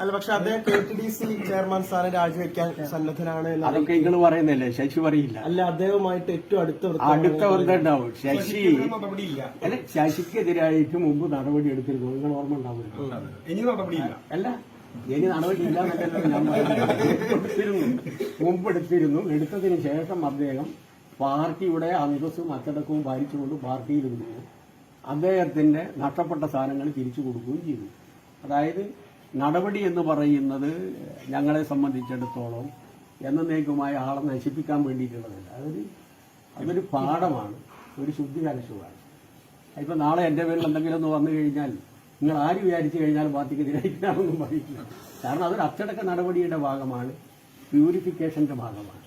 അല്ല, പക്ഷെ അദ്ദേഹം KTDC ചെയർമാൻ സ്ഥാനം രാജിവെക്കാൻ സന്നദ്ധനാണ്. അതൊക്കെ നിങ്ങൾ പറയുന്നല്ലേ, ശശി പറയില്ല. അല്ല, അദ്ദേഹവുമായിട്ട് ഏറ്റവും അടുത്ത ബന്ധം ഉണ്ടാവും. ശശി അല്ല, ശശിക്കെതിരായിട്ട് മുമ്പ് നടപടി എടുത്തിരുന്നു, നിങ്ങൾ ഓർമ്മ ഉണ്ടാവില്ല. ഇനി നടപടിയില്ല. അല്ല, ഇനി നടപടി ഇല്ലാന്നല്ലോ ഞാൻ മുമ്പ് എടുത്തിരുന്നു. എടുത്തതിന് ശേഷം അദ്ദേഹം പാർട്ടിയുടെ അന്തസ്സും അച്ചടക്കവും പാലിച്ചുകൊണ്ട് പാർട്ടിയിൽ നിന്നു അദ്ദേഹത്തിന്റെ നഷ്ടപ്പെട്ട സാധനങ്ങൾ തിരിച്ചു കൊടുക്കുകയും ചെയ്തു. അതായത് നടപടി എന്ന് പറയുന്നത് ഞങ്ങളെ സംബന്ധിച്ചിടത്തോളം എന്നേക്കുമായ ആളെ നശിപ്പിക്കാൻ വേണ്ടിയിട്ടുള്ളതല്ല. അതൊരു പാഠമാണ്, ഒരു ശുദ്ധി കലശമാണ്. ഇപ്പൊ നാളെ എന്റെ പേരിൽ എന്തെങ്കിലും ഒന്ന് വന്നു കഴിഞ്ഞാൽ നിങ്ങൾ ആര് വിചാരിച്ചു കഴിഞ്ഞാൽ പാർട്ടിക്കെതിരായിട്ടാണെന്നും പറയില്ല. കാരണം അതൊരു അച്ചടക്ക നടപടിയുടെ ഭാഗമാണ്, പ്യൂരിഫിക്കേഷന്റെ ഭാഗമാണ്.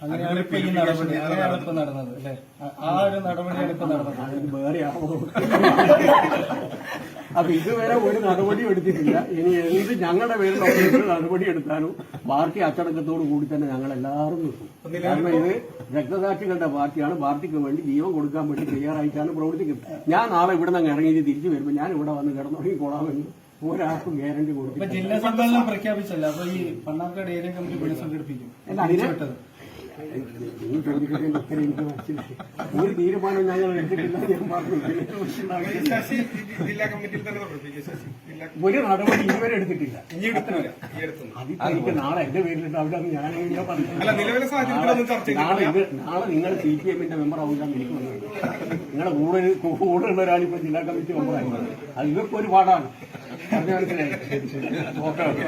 വേറെ അപ്പൊ ഇതുവരെ ഒരു നടപടിയും എടുത്തിട്ടില്ല. ഇനി എന്ത് ഞങ്ങളുടെ പേരിൽ നടപടി എടുത്താലും പാർട്ടി അച്ചടക്കത്തോടു കൂടി തന്നെ ഞങ്ങൾ എല്ലാവരും നിൽക്കും. കാരണം ഇത് രക്തസാക്ഷികളുടെ പാർട്ടിയാണ്. പാർട്ടിക്ക് വേണ്ടി ജീവൻ കൊടുക്കാൻ വേണ്ടി തയ്യാറായിട്ടാണ് പ്രവർത്തിക്കുന്നത്. ഞാൻ നാളെ ഇവിടെ നിന്ന് ഇറങ്ങി തിരിച്ചു വരുമ്പോൾ ഞാൻ ഇവിടെ വന്ന് കിടന്നുറങ്ങി കൊള്ളാമെന്ന് ഒരാൾക്കും ഗ്യാരണ്ടി കൊടുക്കും. ജില്ലാ സമ്മേളനം പ്രഖ്യാപിച്ചല്ല, അപ്പൊ ഈ പണ്ണാർക്കാട് ഏരിയ കമ്മിറ്റി പുനഃസംഘടിപ്പിക്കും. നിങ്ങൾ ചോദിക്കട്ടെ, എനിക്ക് മനസ്സിലായി. ഒരു തീരുമാനം ഞങ്ങൾ എടുത്തിട്ടില്ല. ഞാൻ പറഞ്ഞു ഒരു നടപടി ഇതുവരെ എടുത്തിട്ടില്ല. അതിപ്പോ എനിക്ക് നാളെ എന്റെ പേരിലുണ്ട്. അവിടെ ഞാൻ നാളെ നിങ്ങൾ CPM-ന്റെ മെമ്പർ ആവില്ലെന്ന് എനിക്ക് വന്നത്. നിങ്ങളുടെ കൂടെ ഉള്ള ഒരാളിപ്പോ ജില്ലാ കമ്മിറ്റി മെമ്പറായിരുന്നു. അത് ഇതൊക്കെ ഒരു പാടാണ്. അത് മനസ്സിലായി. ഓക്കെ.